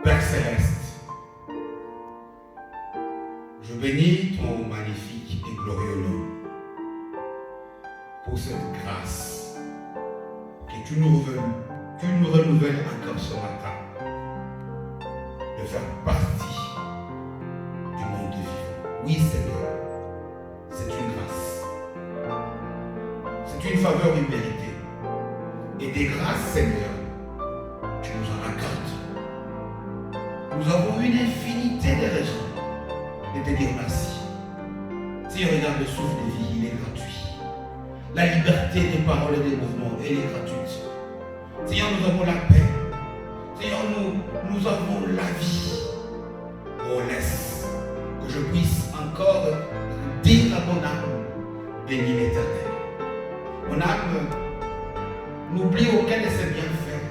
Père Céleste, je bénis ton magnifique et glorieux nom pour cette grâce que tu nous renouvelles encore ce matin de faire partie du monde vivant. Oui Seigneur, c'est une grâce, c'est une faveur imméritée et des grâces Seigneur, tu nous en accordes. Nous avons une infinité de raisons de te dire merci. Seigneur, regarde le souffle de vie, il est gratuit. La liberté des paroles et des mouvements, elle est gratuite. Seigneur, nous avons la paix. Seigneur, nous avons la vie. Oh, laisse que je puisse encore dire à mon âme, bénis l'Éternel. Mon âme n'oublie aucun de ses bienfaits,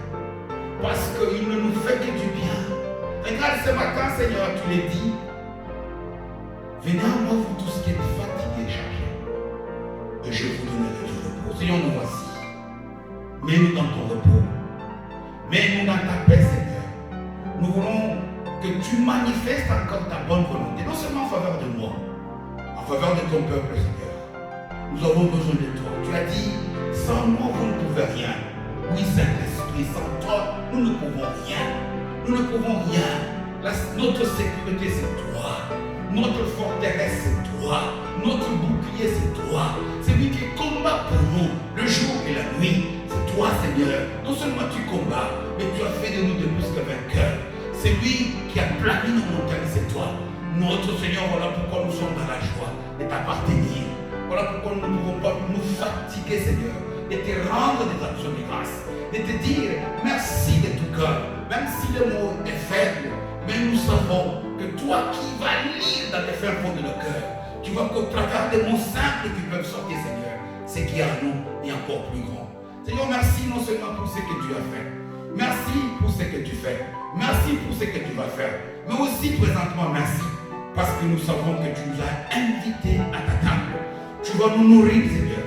parce qu'il ne nous fait que du bien. Regarde ce matin, Seigneur, tu l'as dit. Venez à moi, vous tous qui êtes fatigués et chargés, et je vous donnerai du repos. Seigneur, nous voici. Mets-nous dans ton repos. Mets-nous dans ta paix, Seigneur. Nous voulons que tu manifestes encore ta bonne volonté, non seulement en faveur de moi, en faveur de ton peuple, Seigneur. Nous avons besoin de toi. Tu as dit, sans moi, vous ne pouvez rien. Oui, Saint-Esprit, sans toi, nous ne pouvons rien. Nous ne pouvons rien. Notre sécurité, c'est toi. Notre forteresse, c'est toi. Notre bouclier, c'est toi. C'est lui qui combat pour nous le jour et la nuit. C'est toi, Seigneur. Non seulement tu combats, mais tu as fait de nous de plus que vainqueurs. C'est lui qui a plané nos montagnes, c'est toi. Notre Seigneur, voilà pourquoi nous sommes dans la joie de t'appartenir. Voilà pourquoi nous ne pouvons pas nous fatiguer, Seigneur, de te rendre des actions de grâce, de te dire merci de tout cœur, même si le mot est faible, mais nous savons que toi qui vas lire dans les fins fonds de nos cœurs, tu vas qu'au travers des mots simples qui peuvent sortir, Seigneur, ce qui est à nous est encore plus grand. Seigneur, merci non seulement pour ce que tu as fait, merci pour ce que tu fais, merci pour ce que tu vas faire, mais aussi présentement merci, parce que nous savons que tu nous as invités à ta table. Tu vas nous nourrir, Seigneur,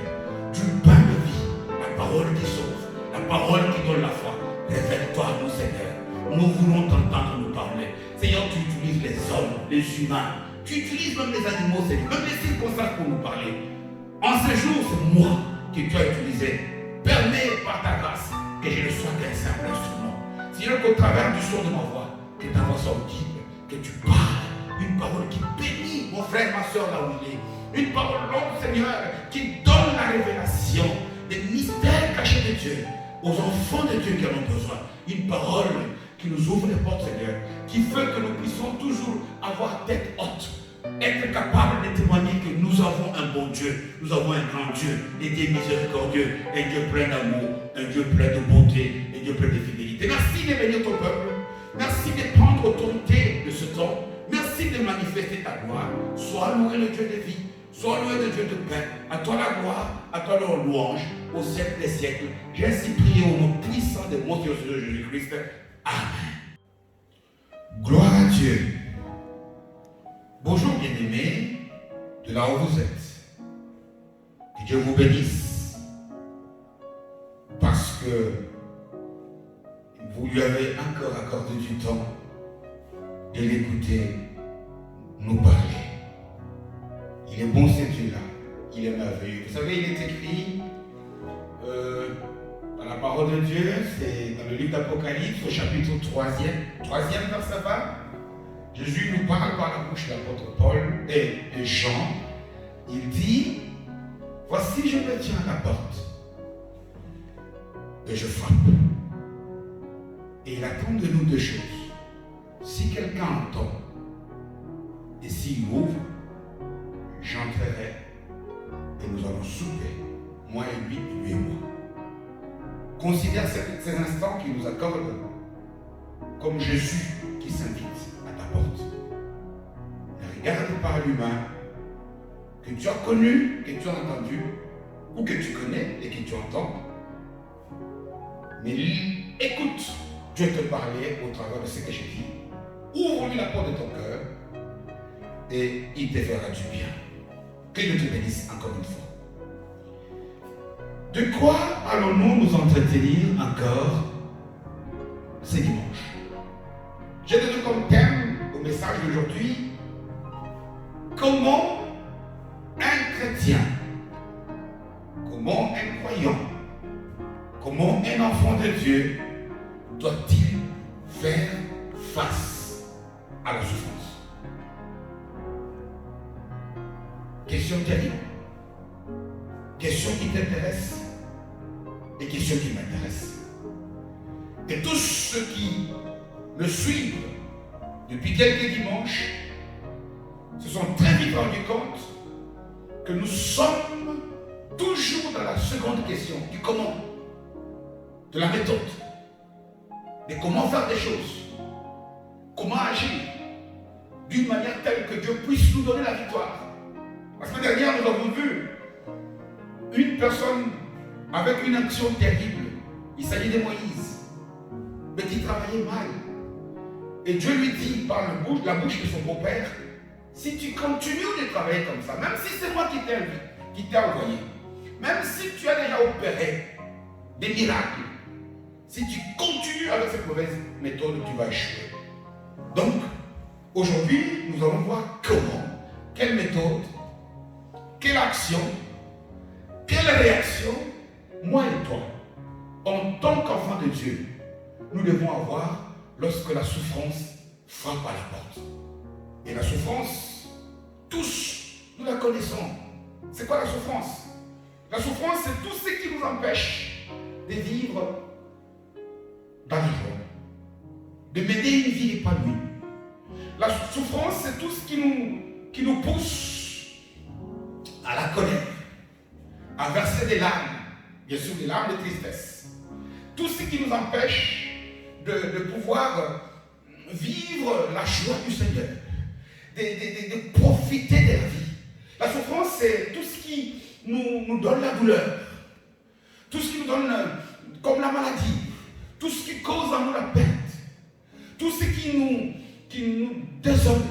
du pain de vie, la parole qui sauve, la parole qui donne la foi. Révèle-toi à nous, Seigneur. Nous voulons t'entendre nous parler. Seigneur, tu utilises les hommes, les humains. Tu utilises même les animaux, Seigneur, même les circonstances pour nous parler. En ce jour, c'est moi que tu as utilisé. Permets par ta grâce que je ne sois qu'un simple instrument. Seigneur, qu'au travers du son de ma voix, que ta voix soit audible, que tu parles. Une parole qui bénit mon frère, ma soeur, là où il est. Une parole longue, Seigneur, qui donne la révélation des mystères cachés de Dieu aux enfants de Dieu qui en ont besoin. Une parole qui nous ouvre les portes, Seigneur, qui fait que nous puissions toujours avoir tête haute, être capable de témoigner que nous avons un bon Dieu, nous avons un grand Dieu, un Dieu miséricordieux, un Dieu plein d'amour, un Dieu plein de bonté, un Dieu plein de fidélité. Merci de bénir ton peuple, merci de prendre autorité de ce temps, merci de manifester ta gloire. Sois loué le Dieu de vie. Sois loué de Dieu de paix, à toi la gloire, à toi la louange, au siècle des siècles. J'ai ainsi prié au nom puissant de mon Dieu Jésus-Christ. Amen. Gloire à Dieu. Bonjour bien-aimés, de là où vous êtes. Que Dieu vous bénisse. Parce que vous lui avez encore accordé du temps de l'écouter nous parler. Il est bon ce Dieu-là, il est merveilleux. Vous savez, il est écrit dans la parole de Dieu, c'est dans le livre d'Apocalypse, au chapitre 3e verset 20. Jésus nous parle par la bouche de l'apôtre Paul et de Jean. Il dit, voici je me tiens à la porte et je frappe. Et il attend de nous deux choses. Si quelqu'un entend Et s'il m'ouvre, j'entrerai et nous allons souper, moi et lui et moi. Considère ces instants qu'il nous accorde comme Jésus qui s'invite à ta porte. Ne regarde pas l'humain que tu as connu, que tu as entendu, ou que tu connais et que tu entends. Mais écoute Dieu te parler au travers de ce que j'ai dit. Ouvre-lui la porte de ton cœur et il te fera du bien. Que Dieu te bénisse encore une fois. De quoi allons-nous nous entretenir encore ce dimanche? J'ai donné comme thème au message d'aujourd'hui: comment un chrétien, comment un croyant, comment un enfant de Dieu doit-il faire face à la souffrance? Question terrible, question qui t'intéresse et question qui m'intéresse. Et tous ceux qui me suivent depuis quelques dimanches se sont très vite rendus compte que nous sommes toujours dans la seconde question du comment, de la méthode, de comment faire des choses, comment agir d'une manière telle que Dieu puisse nous donner la victoire. La semaine dernière, nous avons vu une personne avec une action terrible. Il s'agit de Moïse, mais qui travaillait mal. Et Dieu lui dit par la bouche de son beau-père: si tu continues de travailler comme ça, même si c'est moi qui t'ai envoyé, même si tu as déjà opéré des miracles, si tu continues avec cette mauvaise méthode, tu vas échouer. Donc, aujourd'hui, nous allons voir comment, quelle méthode, quelle action, quelle réaction, moi et toi, en tant qu'enfants de Dieu, nous devons avoir lorsque la souffrance frappe à la porte. Et la souffrance, tous, nous la connaissons. C'est quoi la souffrance? La souffrance, c'est tout ce qui nous empêche de vivre dans la joie, de mener une vie épanouie. La souffrance, c'est tout ce qui nous pousse à la colère, à verser des larmes, bien sûr des larmes de tristesse. Tout ce qui nous empêche de pouvoir vivre la joie du Seigneur, de profiter de la vie. La souffrance, c'est tout ce qui nous donne la douleur, tout ce qui nous donne comme la maladie, tout ce qui cause en nous la perte, tout ce qui nous désole,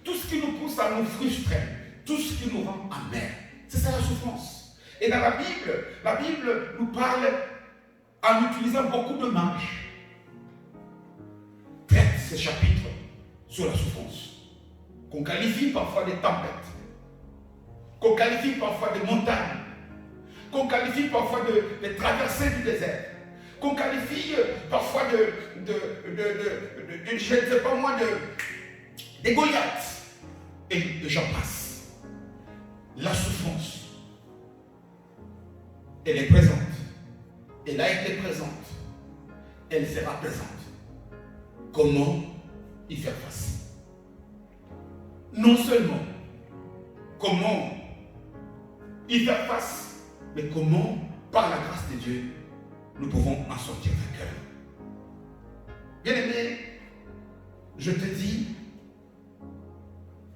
tout ce qui nous pousse à nous frustrer, tout ce qui nous rend amers. C'est ça la souffrance. Et dans la Bible nous parle en utilisant beaucoup de marges. Traite ces chapitres sur la souffrance, qu'on qualifie parfois de tempêtes, qu'on qualifie parfois de montagnes, qu'on qualifie parfois de traversées du désert, qu'on qualifie parfois je ne sais pas moi, de Goliath, et j'en passe. La souffrance, elle est présente, elle a été présente, elle sera présente. Comment y faire face? Non seulement comment y faire face, mais comment, par la grâce de Dieu, nous pouvons en sortir vainqueurs. Bien-aimé, je te dis,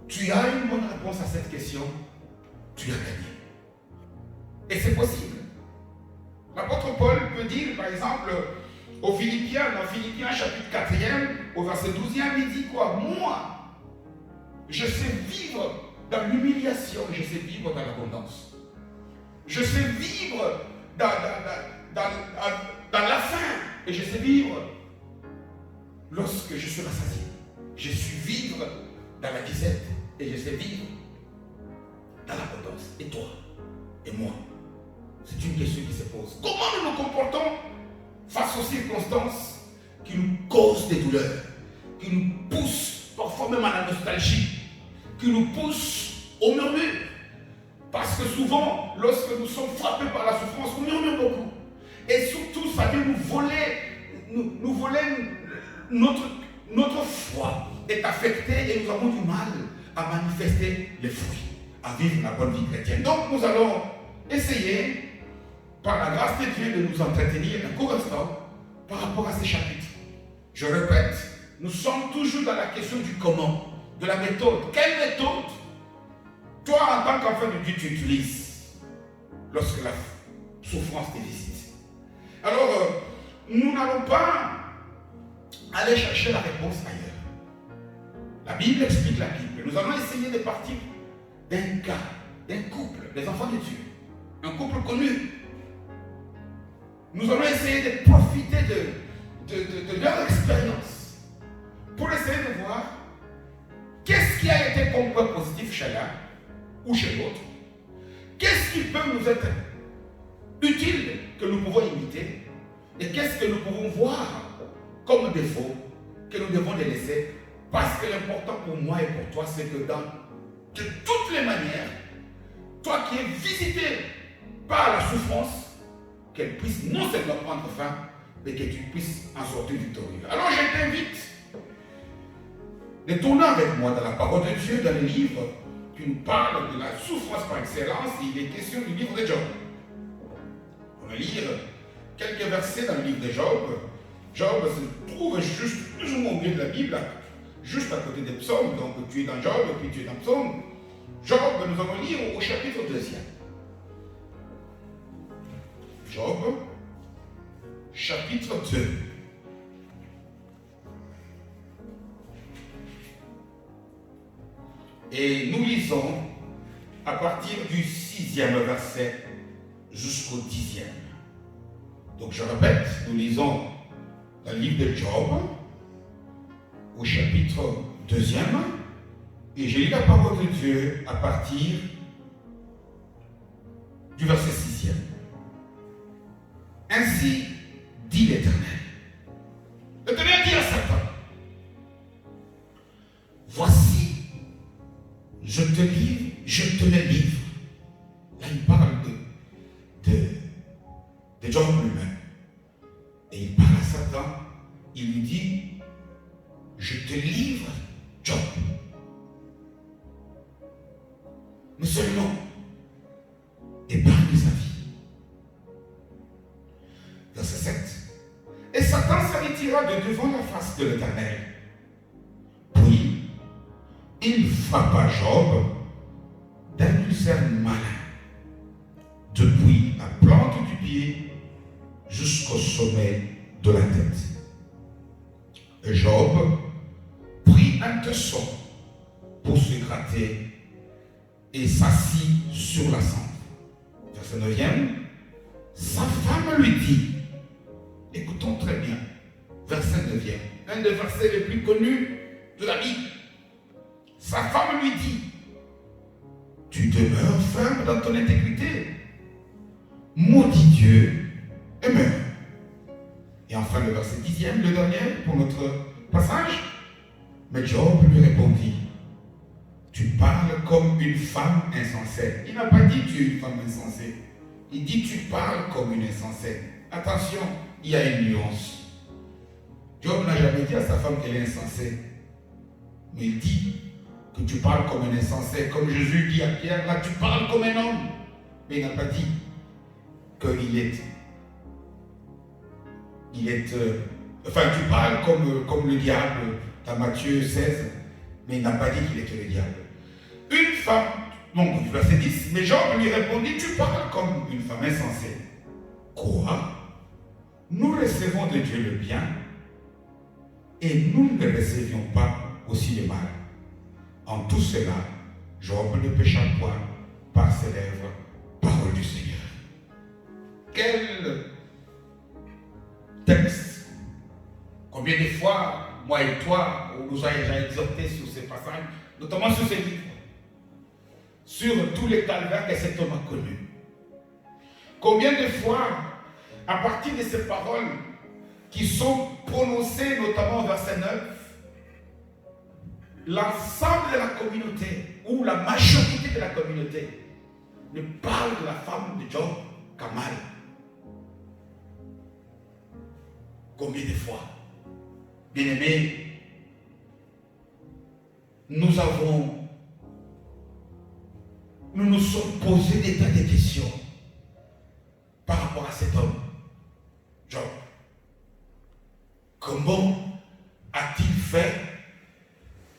tu as une bonne réponse à cette question, tu as gagné. Et c'est possible. L'apôtre Paul peut dire, par exemple, aux Philippiens, dans Philippiens chapitre 4e, au verset 12e, il dit quoi? Moi, je sais vivre dans l'humiliation et je sais vivre dans l'abondance. Je sais vivre dans la faim et je sais vivre lorsque je suis rassasié. Je suis vivre dans la disette et je sais vivre dans l'abondance. Et toi et moi, c'est une question qui se pose. Comment nous nous comportons face aux circonstances qui nous causent des douleurs, qui nous poussent parfois même à la nostalgie, qui nous poussent au murmure? Parce que souvent, lorsque nous sommes frappés par la souffrance, on murmure beaucoup. Et surtout, ça vient nous voler notre foi est affectée et nous avons du mal à manifester les fruits, à vivre la bonne vie chrétienne. Donc nous allons essayer, par la grâce de Dieu, de nous entretenir un court instant par rapport à ces chapitres. Je répète, nous sommes toujours dans la question du comment, de la méthode. Quelle méthode, toi en tant qu'enfant de Dieu, tu utilises lorsque la souffrance te visite? Alors, nous n'allons pas aller chercher la réponse ailleurs. La Bible explique la Bible. Nous allons essayer de partir d'un cas, d'un couple, des enfants de Dieu, un couple connu. Nous allons essayer de profiter de leur expérience pour essayer de voir qu'est-ce qui a été comme point positif chez l'un ou chez l'autre. Qu'est-ce qui peut nous être utile que nous pouvons imiter et qu'est-ce que nous pouvons voir comme défaut que nous devons les laisser, parce que l'important pour moi et pour toi, c'est que de toutes les manières, toi qui es visité par la souffrance, qu'elle puisse non seulement prendre fin, mais que tu puisses en sortir victorieux. Alors je t'invite de tourner avec moi dans la parole de Dieu, dans le livre qui nous parle de la souffrance par excellence. Il est question du livre de Job. On va lire quelques versets dans le livre de Job. Job se trouve juste plus ou moins au milieu de la Bible, juste à côté des psaumes. Donc tu es dans Job et puis tu es dans Psaume. Job, nous allons lire au chapitre 2. Job, chapitre 2. Et nous lisons à partir du 6e verset jusqu'au 10e. Donc je répète, nous lisons dans le livre de Job, au chapitre 2e, et je lis la parole de Dieu à partir du verset 6e. Ainsi dit l'Éternel. L'Éternel dit à Satan, voici, je te livre, je te le livre. Là, il parle de Job lui-même. Et il parle à Satan, il lui dit, je te livre Job. Mais seulement, épargne sa vie. Verset 7. Et Satan se retira de devant la face de l'Éternel. Puis, il frappa Job d'un ulcère malin, depuis la plante du pied jusqu'au sommet de la tête. Et Job prit un tesson pour se gratter et s'assit sur la cendre. Verset 9e. Sa femme lui dit, écoutons très bien, verset 9e, un des versets les plus connus de la Bible. Sa femme lui dit, tu demeures ferme dans ton intégrité, maudit Dieu et meurs. Et enfin le verset 10e, le dernier pour notre passage. Mais Job lui répondit, tu parles comme une femme insensée. Il n'a pas dit tu es une femme insensée. Il dit tu parles comme une insensée. Attention, il y a une nuance. Job n'a jamais dit à sa femme qu'elle est insensée. Mais il dit que tu parles comme un insensé. Comme Jésus dit à Pierre, là tu parles comme un homme. Mais il n'a pas dit qu'il est... Enfin, tu parles comme le diable dans Matthieu 16. Mais il n'a pas dit qu'il était le diable. Une femme, donc verset 10, mais Job lui répondit, tu parles comme une femme insensée. Quoi? Nous recevons de Dieu le bien et nous ne recevions pas aussi le mal. En tout cela, Job ne pécha point par ses lèvres, parole du Seigneur. Quel texte! Combien de fois, moi et toi, on nous a déjà exhortés sur ces passages, notamment sur ces livres, sur tous les calvaires que cet homme a connus. Combien de fois, à partir de ces paroles qui sont prononcées, notamment au verset 9, l'ensemble de la communauté, ou la majorité de la communauté, ne parle de la femme de Job qu'à mal. Combien de fois? Bien-aimés, nous avons sommes posés des tas de questions par rapport à cet homme, Job. Comment a-t-il fait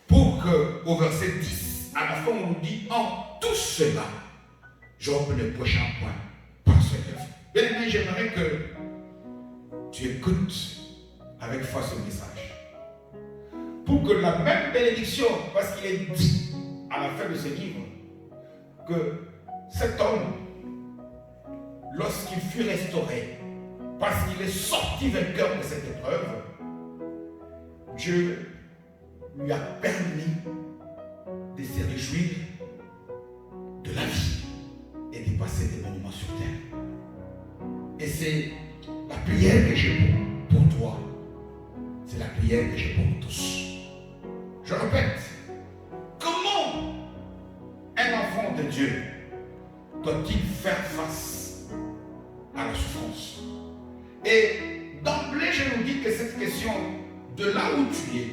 pour que, au verset 10, à la fin on nous dit, en tout cela, Job ne poche un point par ce œuvre. Bien aimé, j'aimerais que tu écoutes avec foi ce message. Pour que la même bénédiction, parce qu'il est dit à la fin de ce livre, que cet homme, lorsqu'il fut restauré, parce qu'il est sorti vainqueur de cette épreuve, Dieu lui a permis de se réjouir de la vie et de passer des moments sur terre. Et c'est la prière que j'ai pour toi. C'est la prière que j'ai pour nous tous. Je répète, comment un enfant de Dieu doit-il faire face à la souffrance? Et d'emblée, je nous dis que cette question, de là où tu es,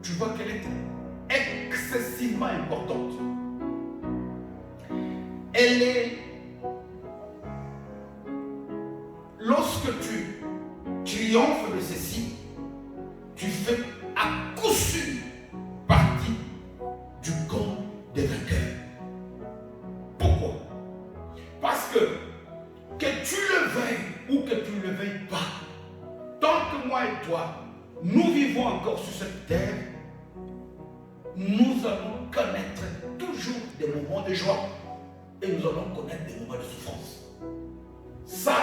tu vois qu'elle est excessivement importante. Elle est, lorsque tu triomphes de ceci, tu fais à coup sûr partie du camp des vainqueurs. Pourquoi? Parce que tu le veuilles ou que tu ne le veuilles pas, tant que moi et toi, nous vivons encore sur cette terre, nous allons connaître toujours des moments de joie et nous allons connaître des moments de souffrance. Ça,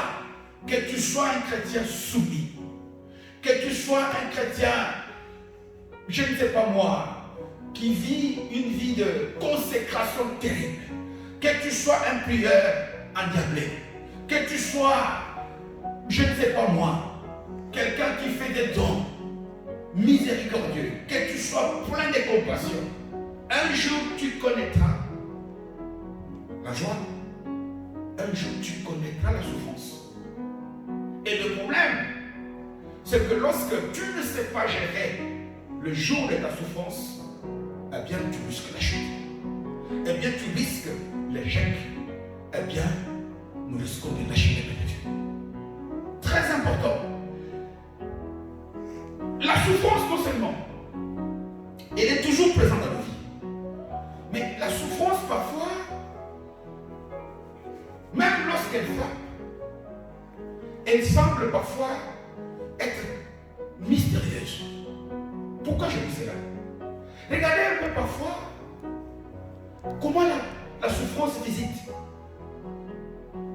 que tu sois un chrétien soumis, que tu sois un chrétien, je ne sais pas moi, qui vit une vie de consécration terrible, que tu sois un prieur endiablé, que tu sois, je ne sais pas moi, quelqu'un qui fait des dons miséricordieux, que tu sois plein de compassion, un jour tu connaîtras la joie, un jour tu connaîtras la souffrance. Et le problème, c'est que lorsque tu ne sais pas gérer le jour de ta souffrance, eh bien tu risques la chute, eh bien tu risques l'échec, eh bien nous risquons de lâcher les mains de Dieu. Très important. La souffrance, non seulement, elle est toujours présente dans nos vies, mais la souffrance, parfois, même lorsqu'elle frappe, elle semble parfois être mystérieuse. Pourquoi je dis cela? Regardez un peu parfois comment la souffrance visite.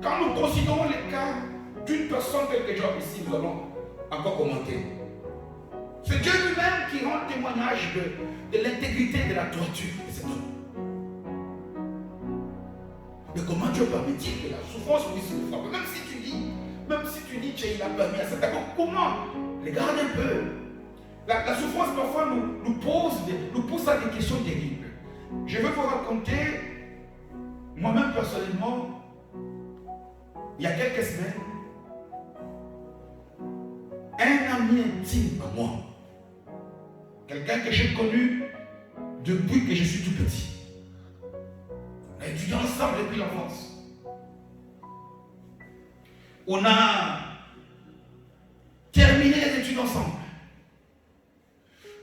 Quand nous considérons les cas d'une personne telle que Job ici, nous allons encore commenter. C'est Dieu lui-même qui rend témoignage de l'intégrité de la droiture de cet homme. Mais comment Dieu permet-il que la souffrance puisse nous frapper? Même si tu dis qu'il a permis à cet homme, comment? Regarde un peu. La souffrance parfois nous pousse à des questions terribles. Je vais vous raconter, moi-même personnellement, il y a quelques semaines, un ami intime à moi, quelqu'un que j'ai connu depuis que je suis tout petit. On a étudié ensemble depuis l'enfance. On a terminé les études ensemble.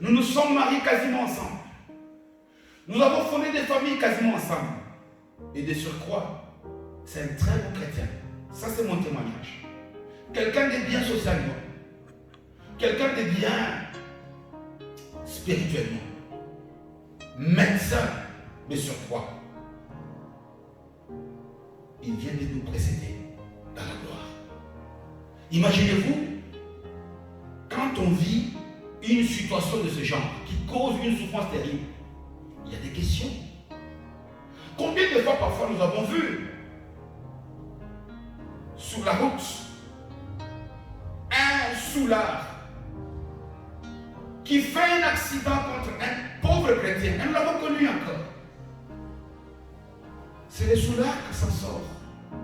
Nous nous sommes mariés quasiment ensemble. Nous avons fondé des familles quasiment ensemble. Et de surcroît, c'est un très bon chrétien. Ça, c'est mon témoignage. Quelqu'un de bien socialement. Quelqu'un de bien spirituellement. Médecin de surcroît. Il vient de nous précéder dans la gloire. Imaginez-vous, quand on vit une situation de ce genre qui cause une souffrance terrible, il y a des questions. Combien de fois parfois nous avons vu sur la route un soulard qui fait un accident contre un pauvre chrétien, et nous l'avons connu encore. C'est le soulard qui s'en sort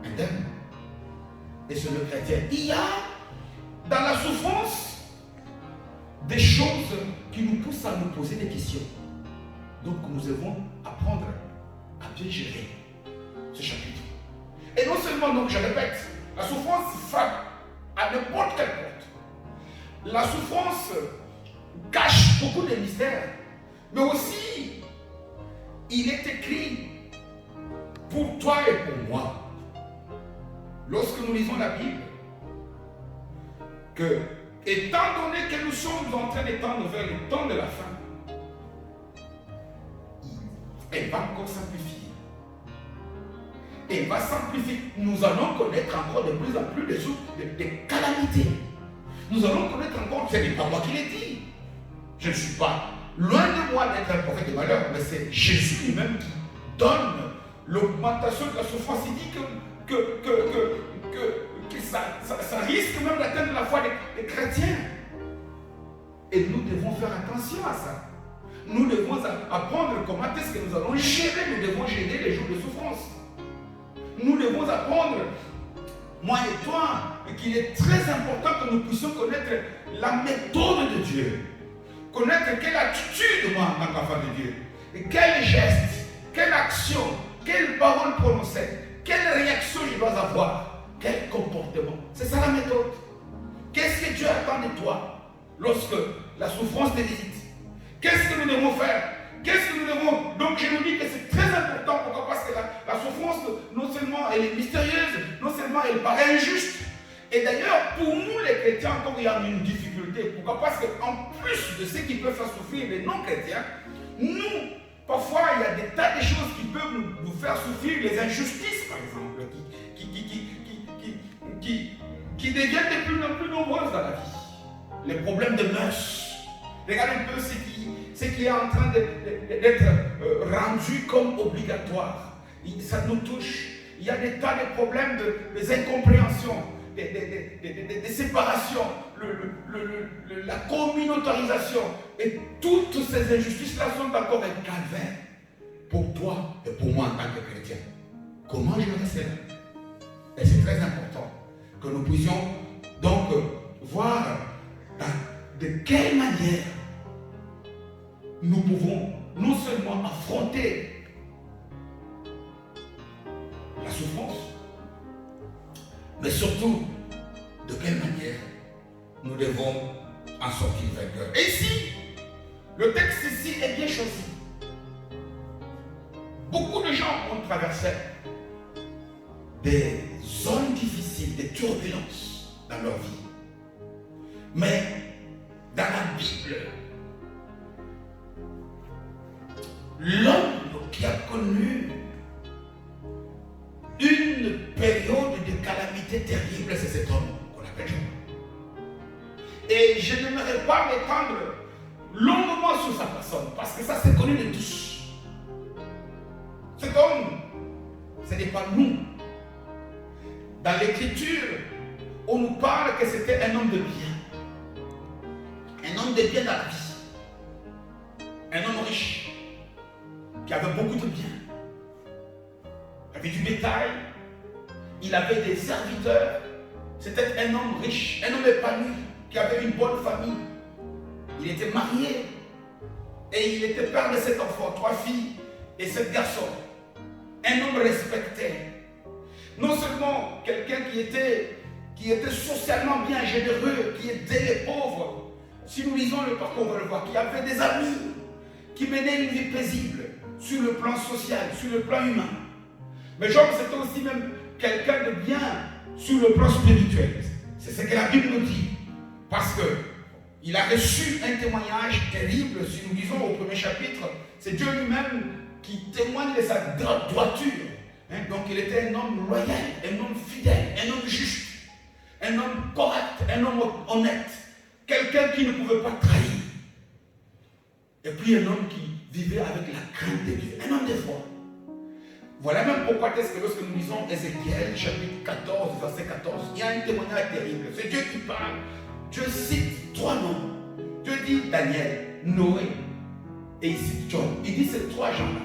indemne. Et c'est le chrétien. Il y a dans la souffrance des choses qui nous poussent à nous poser des questions. Donc nous devons apprendre à bien gérer seulement, donc je répète, la souffrance frappe à n'importe quelle porte. La souffrance cache beaucoup de mystères. Mais aussi, il est écrit pour toi et pour moi. Lorsque nous lisons la Bible, que, étant donné que nous sommes en train d'étendre vers le temps de la fin, elle va encore s'amplifier. Elle va s'amplifier. Nous allons connaître encore de plus en plus des calamités. Nous allons connaître encore, ce n'est pas moi qui l'ai dit. Je ne suis pas loin de moi d'être un prophète de malheur, mais c'est Jésus lui-même qui donne l'augmentation de la souffrance. Il dit que ça risque même d'atteindre la foi des chrétiens. Et nous devons faire attention à ça. Nous devons apprendre comment est-ce que nous allons gérer, nous devons gérer les jours de souffrance. Nous devons apprendre, moi et toi, qu'il est très important que nous puissions connaître la méthode de Dieu. Connaître quelle attitude moi en tant qu'enfant de Dieu. Et quel geste, quelle action, quelle parole prononcer, quelle réaction je dois avoir, quel comportement. C'est ça la méthode. Qu'est-ce que Dieu attend de toi lorsque la souffrance te visite? Qu'est-ce que nous devons faire? Qu'est-ce que nous devons... Donc je nous dis que c'est très important. Pourquoi? Parce que la souffrance, non seulement elle est mystérieuse, non seulement elle paraît injuste. Et d'ailleurs, pour nous les chrétiens, quand il y a une difficulté, pourquoi? Parce qu'en plus de ce qui peut faire souffrir les non-chrétiens, nous, parfois, il y a des tas de choses qui peuvent nous faire souffrir, les injustices, par exemple, qui deviennent de plus en plus nombreuses dans la vie. Les problèmes de mœurs. Regardez un peu ce qui est en train d'être rendu comme obligatoire. Ça nous touche. Il y a des tas de problèmes, des incompréhensions, des séparations, la communautarisation. Et toutes ces injustices-là sont encore un calvaire pour toi et pour moi en tant que chrétien. Comment gérer cela? Et c'est très important que nous puissions donc voir de quelle manière nous pouvons non seulement affronter la souffrance, mais surtout de quelle manière nous devons en sortir vainqueurs. Et ici, le texte ici est bien choisi. Beaucoup de gens ont traversé des zones difficiles, des turbulences dans leur vie. Mais dans la Bible, l'homme qui a connu une période de calamité terrible, c'est cet homme qu'on appelle Job. Et je n'aimerais pas m'étendre longuement sur sa personne, parce que ça c'est connu de tous. Cet homme, ce n'est pas nous. Dans l'écriture, on nous parle que c'était un homme de bien. Un homme de bien dans la vie. Un homme riche, qui avait beaucoup de biens. Il avait du bétail, il avait des serviteurs. C'était un homme riche, un homme épanoui, qui avait une bonne famille. Il était marié et il était père de 7 enfants, 3 filles et 7 garçons. Un homme respecté. Non seulement quelqu'un qui était socialement bien généreux, qui aidait les pauvres. Si nous lisons le parcours, on va le voir, qui avait des amis, qui menaient une vie paisible sur le plan social, sur le plan humain. Mais Job, c'était aussi même quelqu'un de bien sur le plan spirituel. C'est ce que la Bible nous dit. Parce qu'il a reçu un témoignage terrible. Si nous lisons au premier chapitre, c'est Dieu lui-même qui témoigne de sa droiture. Donc il était un homme loyal, un homme fidèle, un homme juste, un homme correct, un homme honnête. Quelqu'un qui ne pouvait pas trahir. Et puis un homme qui vivait avec la crainte de Dieu. Un homme de foi. Voilà même pourquoi est-ce que lorsque nous lisons Ézéchiel, chapitre 14, verset 14, il y a un témoignage terrible. C'est Dieu qui parle. Dieu cite 3 noms. Dieu dit Daniel, Noé, et il cite Job. Il dit ces 3 gens-là.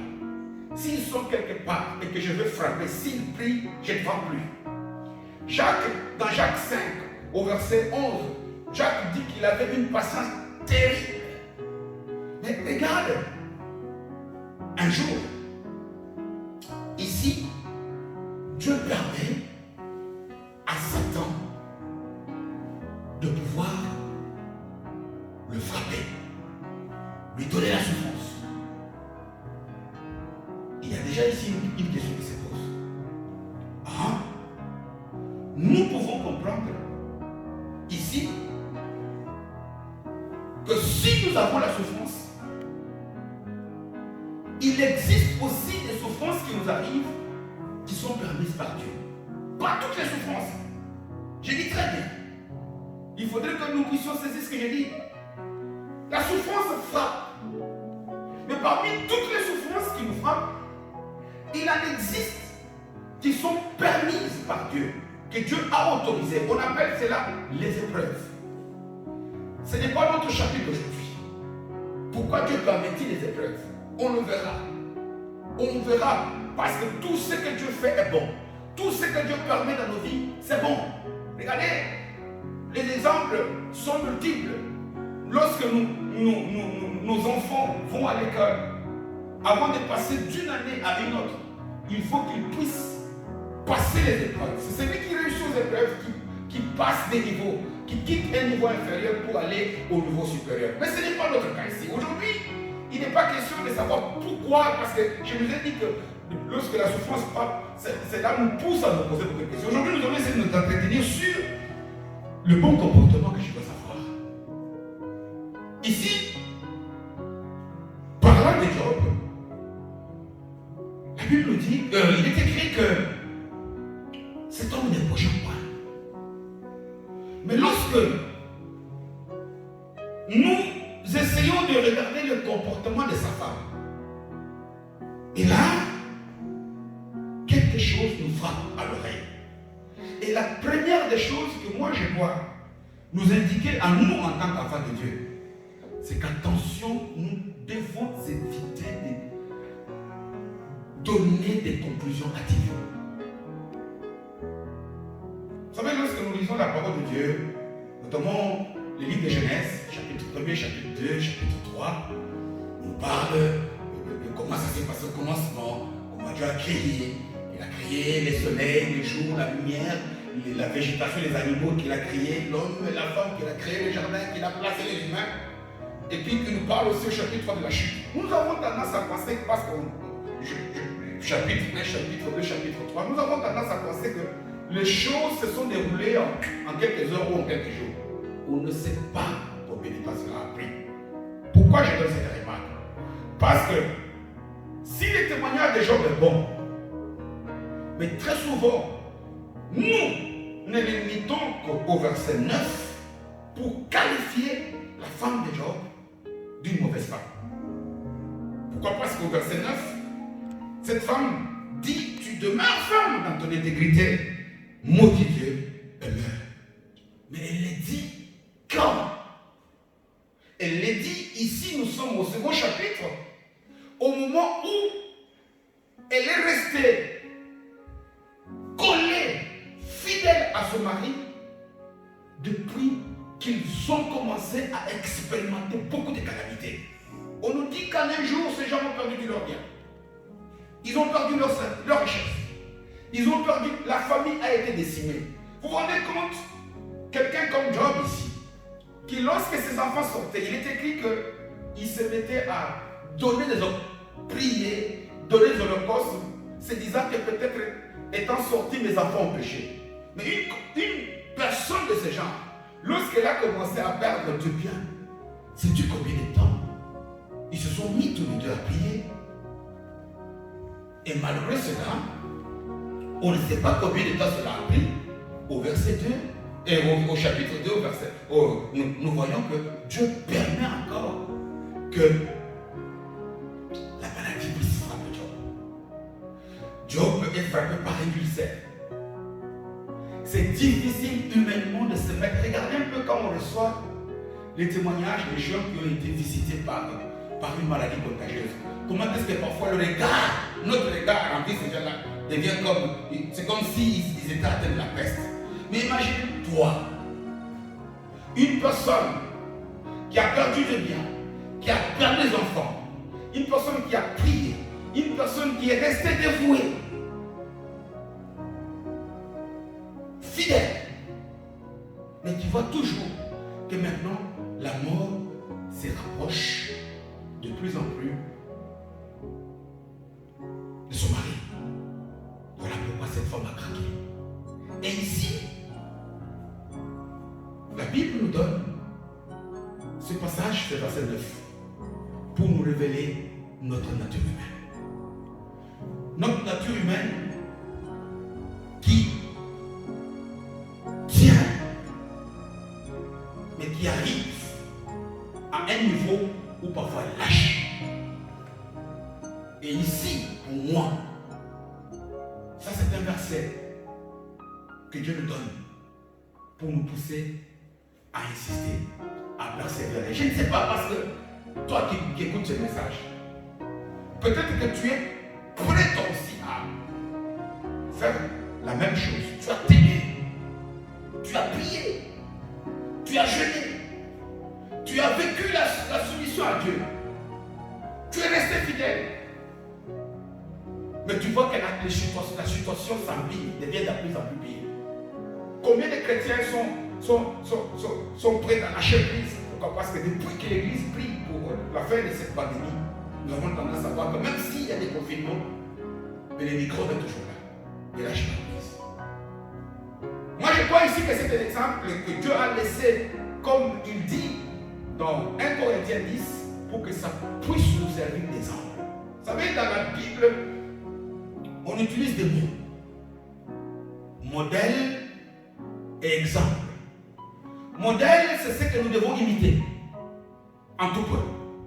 S'ils sont quelque part et que je veux frapper, s'ils prient, je ne vends plus. Dans Jacques 5, au verset 11, Jacques dit qu'il avait une patience terrible. Mais regarde, un jour, ici, Dieu permet déjà ici une question qui se pose. Ah, nous pouvons comprendre ici que si nous avons la souffrance, il existe aussi des souffrances qui nous arrivent qui sont permises par Dieu. Pas toutes les souffrances. J'ai dit très bien. Il faudrait que nous puissions saisir ce que j'ai dit. La souffrance frappe. Mais parmi toutes les souffrances qui nous frappent, il en existe qui sont permises par Dieu, que Dieu a autorisées. On appelle cela les épreuves. Ce n'est pas notre chapitre d'aujourd'hui. Pourquoi Dieu permet-il les épreuves? On le verra. On verra. Parce que tout ce que Dieu fait est bon. Tout ce que Dieu permet dans nos vies, c'est bon. Regardez, les exemples sont multiples. Lorsque nos enfants vont à l'école, avant de passer d'une année à une autre, il faut qu'ils puissent passer les épreuves. C'est celui qui réussit aux épreuves qui passe des niveaux, qui quitte un niveau inférieur pour aller au niveau supérieur. Mais ce n'est pas notre cas ici. Aujourd'hui, il n'est pas question de savoir pourquoi, parce que je nous ai dit que lorsque la souffrance frappe, cela nous pousse à nous poser beaucoup de questions. Aujourd'hui, nous allons essayer de nous entretenir sur le bon comportement que je dois savoir. Ici, parlant de Job, la Bible nous dit, il est écrit que cet homme n'est pas point. Mais lorsque nous essayons de regarder le comportement de sa femme, et là, quelque chose nous frappe à l'oreille. Et la première des choses que moi je dois nous indiquer à nous en tant qu'enfants de Dieu, c'est qu'attention, nous devons éviter de donner des conclusions hâtives. Vous savez, lorsque nous lisons la parole de Dieu, notamment les livres de Genèse, chapitre 1er, chapitre 2, chapitre 3, on parle de comment ça s'est passé au commencement, comment Dieu a créé. Il a créé les soleils, les jours, la lumière, la végétation, les animaux qu'il a créés, l'homme et la femme qu'il a créé, le jardin qu'il a placé les humains. Et puis il nous parle aussi au chapitre 3 de la chute. Nous avons tendance à penser, parce que chapitre 1, chapitre 2, chapitre 3, nous avons tendance à penser que les choses se sont déroulées en quelques heures ou en quelques jours. On ne sait pas combien de temps cela a pris. Pourquoi je donne cette remarque? Parce que si le témoignage de Job est bon, mais très souvent, nous ne les limitons qu'au verset 9 pour qualifier la femme de Job d'une mauvaise femme. Pourquoi? Parce qu'au verset 9, cette femme dit: tu demeures ferme dans ton intégrité, maudit Dieu et meurs. Mais elle les dit quand? Elle les dit ici, nous sommes au second chapitre, au moment où elle est restée collée, fidèle à son mari, depuis qu'ils ont commencé à expérimenter beaucoup de calamités. On nous dit qu'en un jour, ces gens ont perdu leur bien. Ils ont perdu leur richesse. Ils ont perdu, la famille a été décimée. Vous vous rendez compte? Quelqu'un comme Job ici, qui lorsque ses enfants sortaient, il est écrit qu'il se mettait à donner des offres, prier, donner des holocaustes, se disant que peut-être étant sortis, mes enfants ont péché. Mais une personne de ce genre, lorsqu'elle a commencé à perdre du bien, sais-tu combien de temps ils se sont mis tous les deux à prier? Et malgré cela, on ne sait pas combien de temps cela a pris. Au verset 2, et au chapitre 2, nous voyons que Dieu permet encore que la maladie puisse frapper Job. Job est frappé par un ulcère. C'est difficile humainement de se mettre. Regardez un peu quand on reçoit les témoignages des gens qui ont été visités par une maladie contagieuse. Comment est-ce que parfois le regard, notre regard envers ces gens-là devient comme, c'est comme s'ils étaient atteints de la peste. Mais imagine-toi, une personne qui a perdu des biens, qui a perdu des enfants, une personne qui a prié, une personne qui est restée dévouée, fidèle, mais qui voit toujours que maintenant la mort se rapproche de plus en plus de son mari. Voilà pourquoi cette femme a craqué. Et ici, la Bible nous donne ce passage, ce verset 9, pour nous révéler notre nature humaine. Notre nature humaine qui tient, mais qui arrive à un niveau où parfois elle lâche. Et ici, pour moi, ça c'est un verset que Dieu nous donne pour nous pousser à insister, à persévérer. Je ne sais pas, parce que toi qui écoutes ce message, peut-être que tu es prêt toi aussi à faire la même chose. Tu as tenu, tu as prié, tu as jeûné, tu as vécu la soumission à Dieu, tu es resté fidèle. Mais tu vois que la situation s'empire, devient de plus en plus pire. Combien de chrétiens sont prêts à lâcher l'Église? Pourquoi? Parce que depuis que l'Église prie pour la fin de cette pandémie, nous avons tendance à voir que même s'il y a des confinements, mais les microbes sont toujours là. Et lâche l'Église. Moi je crois ici que c'est un exemple que Dieu a laissé, comme il dit dans 1 Corinthiens 10, pour que ça puisse nous servir d'exemple. Vous savez, dans la Bible, on utilise des mots. Modèle et exemple. Modèle, c'est ce que nous devons imiter. En tout point.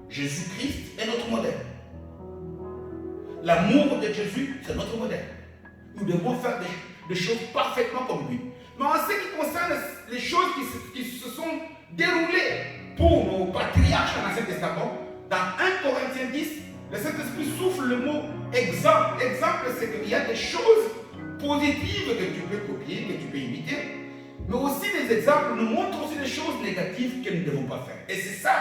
Jésus-Christ est notre modèle. L'amour de Jésus, c'est notre modèle. Nous devons faire des choses parfaitement comme lui. Mais en ce qui concerne les choses qui se sont déroulées pour nos patriarches dans l'Ancien Testament, dans 1 Corinthiens 10, le Saint-Esprit souffle le mot exemple. Exemple, c'est qu'il y a des choses positives que tu peux copier, que tu peux imiter, mais aussi des exemples nous montrent aussi des choses négatives que nous ne devons pas faire. Et c'est ça,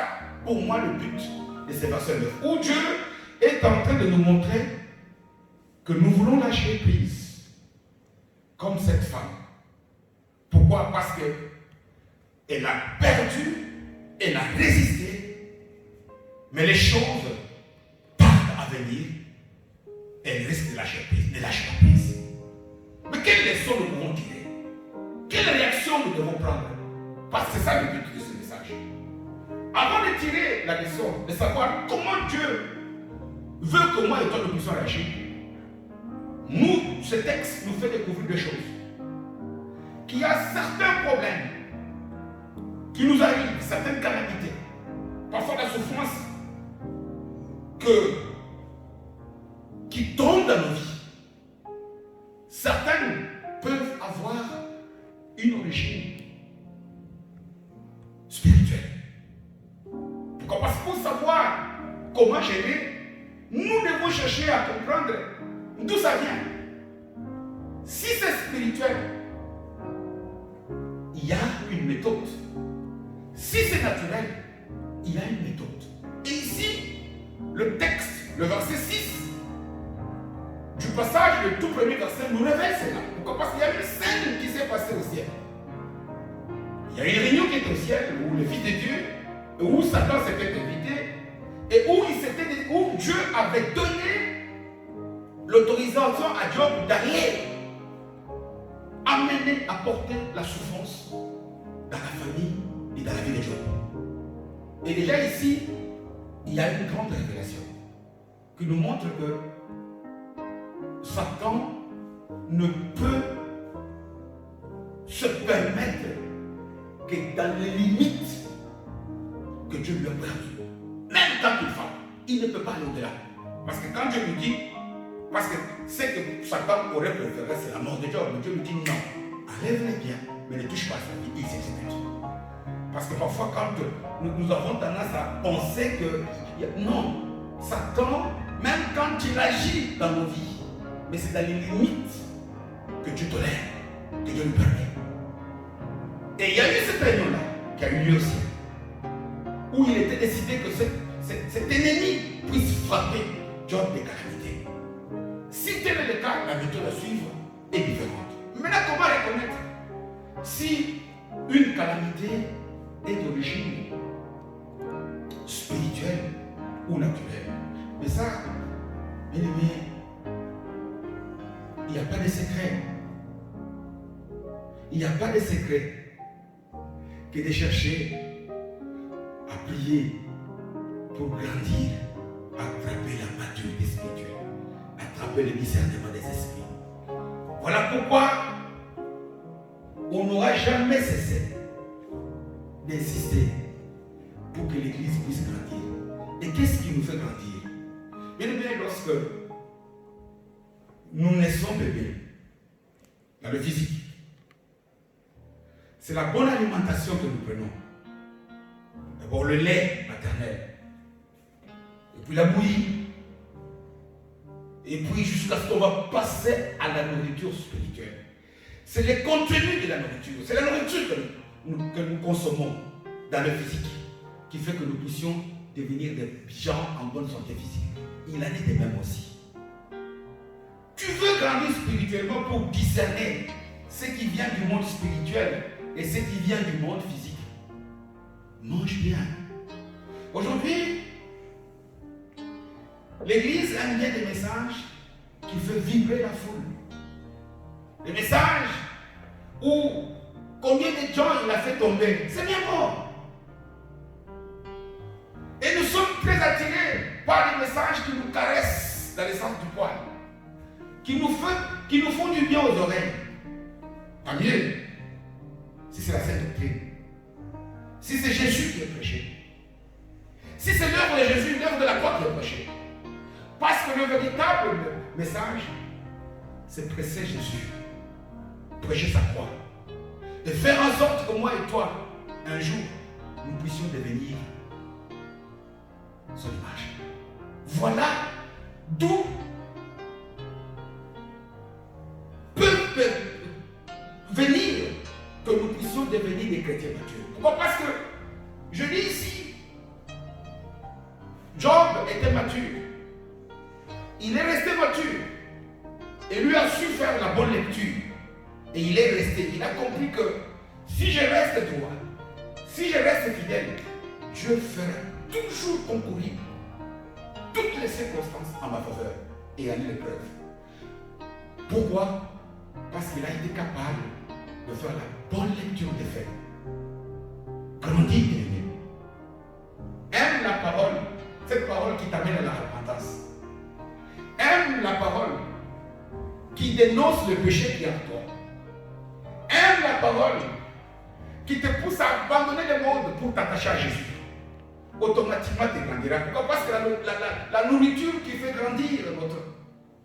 pour moi, le but de ces versets 9, où Dieu est en train de nous montrer que nous voulons lâcher prise, comme cette femme. Pourquoi? Parce qu'elle a perdu, elle a résisté, mais les choses tardent à venir, elle risque de lâcher prise, ne lâche pas prise. Mais quelle leçon nous pouvons tirer? Quelle réaction nous devons prendre? Parce que c'est ça le but de ce message. Avant de tirer la leçon, de savoir comment Dieu veut que moi et toi nous puissions réagir, ce texte nous fait découvrir deux choses. Qu'il y a certains problèmes qui nous arrivent, certaines calamités, parfois la souffrance qui tombent dans nos vies. Certaines peuvent avoir une origine spirituelle. Pourquoi? Parce que pour savoir comment gérer, nous devons chercher à comprendre d'où ça vient. Si c'est spirituel, il y a une méthode. Si c'est naturel, il y a une méthode. Et ici, le texte, le verset 6 du passage, le tout premier verset, nous révèle cela. Pourquoi? Parce qu'il y a une scène qui s'est passée au ciel. Il y a une réunion qui est au ciel où le Fils de Dieu, où Satan s'était invité, et où Dieu avait donné l'autorisation à Job d'aller amener, apporter la souffrance dans la famille et dans la vie de Job. Et déjà ici, il y a une grande révélation qui nous montre que Satan ne peut se permettre que dans les limites que Dieu lui a prévues, même quand il frappe, il ne peut pas aller au-delà. Parce que quand Dieu lui dit, parce que c'est que Satan aurait préféré, c'est la mort de Job, mais Dieu lui dit non, enlève-les bien, mais ne touche pas à sa vie, il s'exécute. Parce que parfois, quand nous avons tendance à penser que non, Satan, même quand il agit dans nos vies, mais c'est dans les limites que Dieu tolère, que Dieu nous permet. Et il y a eu cette réunion-là qui a eu lieu aussi, où il était décidé que cet ennemi puisse frapper Job des calamités. Si tel est le cas, la méthode à suivre est différente. Maintenant, comment reconnaître si une calamité est d'origine spirituelle ou naturelle? Mais ça, bien aimé, a pas de secret. Il n'y a pas de secret que de chercher à prier pour grandir, attraper la maturité spirituelle, attraper le discernement des esprits. Voilà pourquoi on n'aura jamais cessé d'insister pour que l'Église puisse grandir. Et qu'est-ce qui nous fait grandir? Bien aimé, lorsque nous naissons bébés, dans le physique, c'est la bonne alimentation que nous prenons. D'abord le lait maternel, et puis la bouillie, et puis jusqu'à ce qu'on va passer à la nourriture spirituelle. C'est le contenu de la nourriture, c'est la nourriture que nous consommons dans le physique qui fait que nous puissions devenir des gens en bonne santé physique. Il en est de même aussi. Tu veux grandir spirituellement pour discerner ce qui vient du monde spirituel et ce qui vient du monde physique. Mange bien. Aujourd'hui, l'Église aime bien des messages qui font vibrer la foule. Des messages où combien de gens il a fait tomber. C'est bien mort. Et nous sommes très attirés par les messages qui nous caressent dans le sens du poil, qui nous font du bien aux oreilles. Tant mieux, si c'est la Sainte Doctrine, si c'est Jésus qui est prêché, si c'est l'œuvre de Jésus, l'œuvre de la croix qui est prêchée. Parce que le véritable message, c'est prêcher Jésus, prêcher sa croix, et faire en sorte que moi et toi, un jour, nous puissions devenir son image. Voilà d'où peut venir que nous puissions devenir des chrétiens matures. Pourquoi? Parce que je dis ici, Job était mature. Il est resté mature. Et lui a su faire la bonne lecture. Et il est resté. Il a compris que si je reste droit, si je reste fidèle, Dieu fera toujours concourir toutes les circonstances en ma faveur et à l'épreuve. Pourquoi? Parce qu'il a été capable de faire la bonne lecture des faits. Grandis, bien-aimé. Aime la parole, cette parole qui t'amène à la repentance. Aime la parole qui dénonce le péché qui est en toi. Aime la parole qui te pousse à abandonner le monde pour t'attacher à Jésus. Automatiquement tu grandiras. Pourquoi? Parce que la nourriture qui fait grandir notre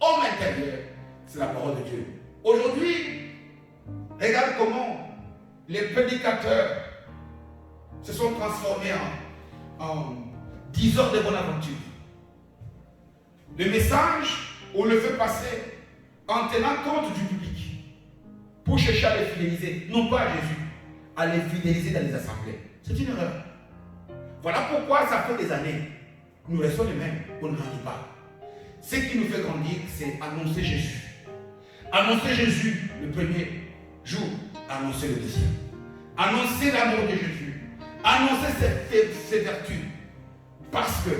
homme intérieur, c'est la parole de Dieu. Aujourd'hui, regarde comment les prédicateurs se sont transformés en diseurs de bonne aventure. Le message, on le fait passer en tenant compte du public pour chercher à les fidéliser, non pas à Jésus, à les fidéliser dans les assemblées. C'est une erreur. Voilà pourquoi ça fait des années, nous restons les mêmes, on ne grandit pas. Ce qui nous fait grandir, c'est annoncer Jésus. Annoncer Jésus le premier jour, annoncer le deuxième. Annoncer l'amour de Jésus. Annoncer ses vertus. Parce que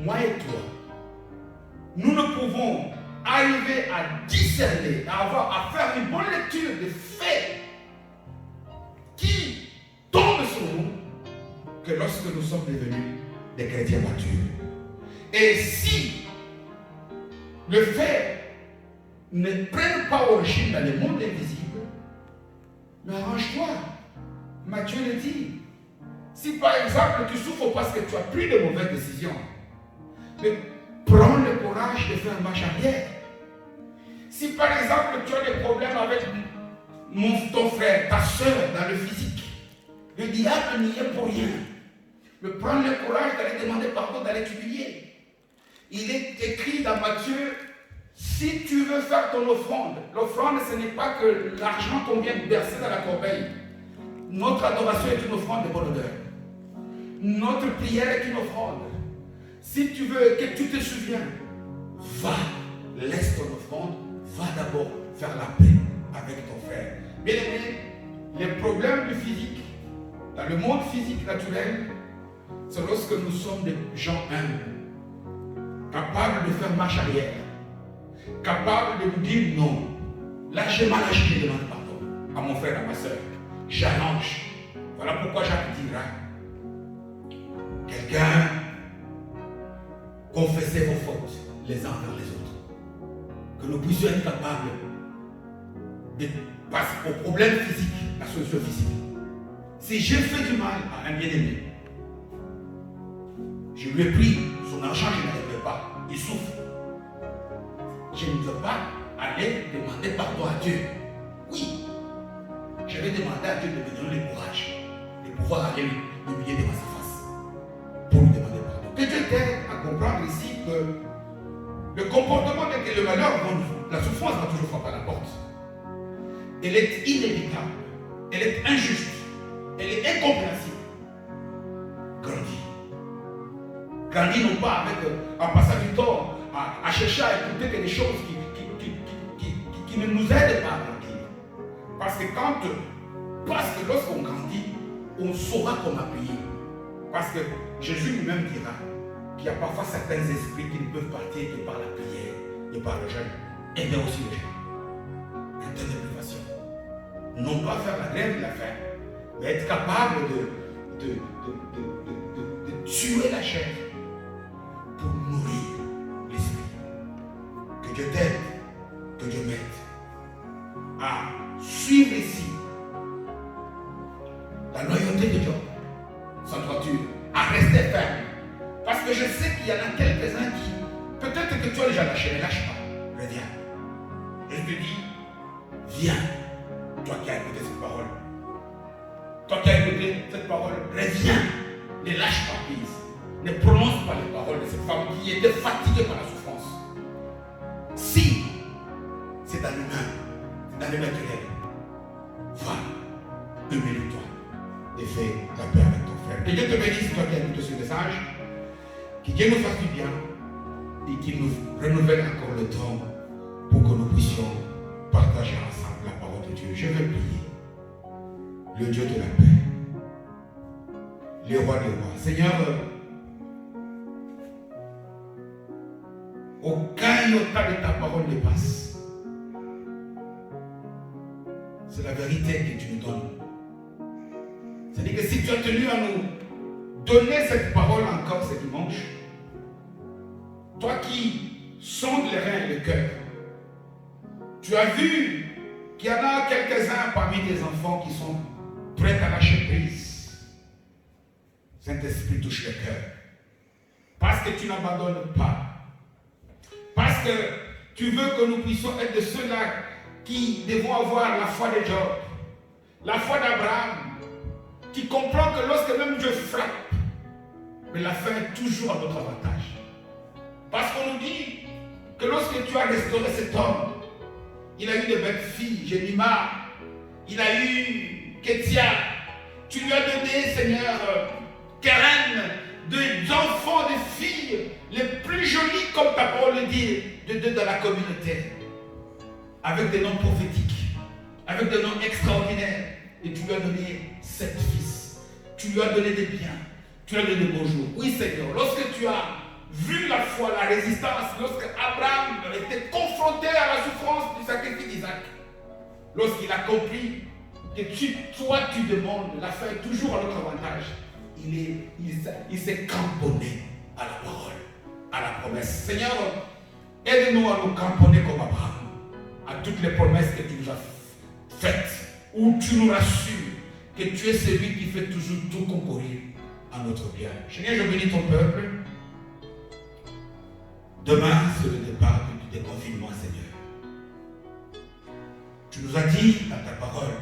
moi et toi, nous ne pouvons arriver à discerner, à faire une bonne lecture des faits qui tombent sur nous que lorsque nous sommes devenus des chrétiens matures. Et si le fait ne prenne pas origine dans le monde invisible, mais arrange-toi. Matthieu le dit. Si par exemple tu souffres parce que tu as pris de mauvaises décisions, mais prends le courage de faire marche arrière. Si par exemple tu as des problèmes avec ton frère, ta soeur dans le physique, le diable n'y est pour rien. Mais prends le courage d'aller demander pardon, d'aller t'humilier. Il est écrit dans Matthieu, si tu veux faire ton offrande, l'offrande ce n'est pas que l'argent qu'on vient verser dans la corbeille. Notre adoration est une offrande de bonne odeur. Notre prière est une offrande. Si tu veux que tu te souviennes, va, laisse ton offrande, va d'abord faire la paix avec ton frère. Bien aimé, les problèmes du physique, dans le monde physique naturel, c'est lorsque nous sommes des gens humbles, capables de faire marche arrière, capables de nous dire non. Là, j'ai mal agi, je demande pardon à mon frère, à ma soeur. J'arrange. Voilà pourquoi Jacques dira, quelqu'un, confessez vos fautes les uns envers les autres. Que nous puissions être capables de passer au problème physique, la solution physique. Si j'ai fait du mal à un bien-aimé, je lui ai pris son argent, je ne l'avais pas, il souffre. Je ne veux pas aller demander pardon à Dieu. Oui, je vais demander à Dieu de me donner le courage de pouvoir aller l'humilier devant sa face pour lui demander pardon. Que Dieu t'aide à comprendre ici que le comportement de le malheur, la souffrance va toujours frapper à la porte. Elle est inévitable, elle est injuste, elle est incompréhensible. Grandis non pas avec, en passant du temps à chercher à écouter quelque chose qui ne nous aide pas à grandir. Parce que lorsqu'on grandit, on saura comment prier. Parce que Jésus lui-même dira qu'il y a parfois certains esprits qui ne peuvent partir que par la prière et par le jeûne. Aider aussi le jeûne. Un temps de privation. Non pas faire la grève de la faim, mais être capable de tuer la chair pour nourrir l'esprit. Que Dieu t'aide, que Dieu m'aide à suivre ici la loyauté de Dieu, sans droiture, à rester ferme. Parce que je sais qu'il y en a quelques-uns qui, peut-être que tu as déjà lâché, ne lâche pas, reviens. Et je te dis, viens, toi qui as écouté cette parole. Toi qui as écouté cette parole, reviens, ne lâche pas prise. Ne prononce pas les paroles de cette femme qui était fatiguée par la souffrance. Si c'est dans l'humain, c'est dans le matériel, va, humilie-toi et fais la paix avec ton frère. Que Dieu te bénisse, toi qui as écouté ce message, que Dieu nous fasse du bien et qu'il nous renouvelle encore le temps pour que nous puissions partager ensemble la parole de Dieu. Je vais prier. Le Dieu de la paix, le roi des rois. Seigneur, aucun iota de ta parole ne passe. C'est la vérité que tu nous donnes. C'est-à-dire que si tu as tenu à nous donner cette parole encore ce dimanche, toi qui sondes les reins et le cœur, tu as vu qu'il y en a quelques-uns parmi tes enfants qui sont prêts à lâcher prise. Saint-Esprit, touche le cœur. Parce que tu n'abandonnes pas. Parce que tu veux que nous puissions être de ceux-là qui devons avoir la foi de Job, la foi d'Abraham, qui comprend que lorsque même Dieu frappe, mais la fin est toujours à notre avantage. Parce qu'on nous dit que lorsque tu as restauré cet homme, il a eu de belles filles, Jénima, il a eu Kétia, tu lui as donné, Seigneur, Karen, des enfants, des filles, les plus jolies, comme ta parole le dit, dans la communauté, avec des noms prophétiques, avec des noms extraordinaires. Et tu lui as donné 7 fils. Tu lui as donné des biens. Tu lui as donné des beaux jours. Oui, Seigneur, lorsque tu as vu la foi, la résistance, lorsque Abraham était confronté à la souffrance du sacrifice d'Isaac, lorsqu'il a compris que toi tu demandes, la fin est toujours à notre avantage, il s'est cramponné à la parole, à la promesse. Seigneur, aide-nous à nous cramponner comme Abraham à toutes les promesses que tu nous as faites, où tu nous rassures que tu es celui qui fait toujours tout concourir à notre bien. Seigneur, je bénis ton peuple. Demain, c'est le départ du déconfinement, Seigneur. Tu nous as dit dans ta parole,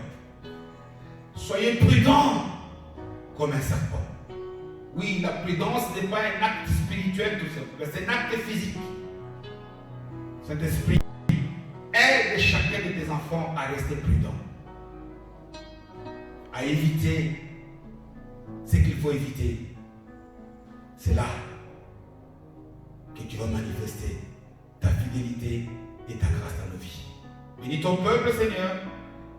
soyez prudents comme un serpent. Oui, la prudence n'est pas un acte spirituel tout simplement, c'est un acte physique. Saint-Esprit, aide chacun de tes enfants à rester prudents, à éviter ce qu'il faut éviter. C'est là que tu vas manifester ta fidélité et ta grâce dans nos vies. Bénis ton peuple, Seigneur,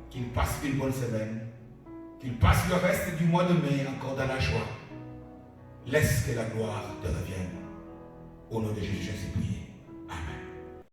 qu'il passe une bonne semaine, qu'il passe le reste du mois de mai encore dans la joie. Laisse que la gloire te revienne. Au nom de Jésus, je suis prié. Amen.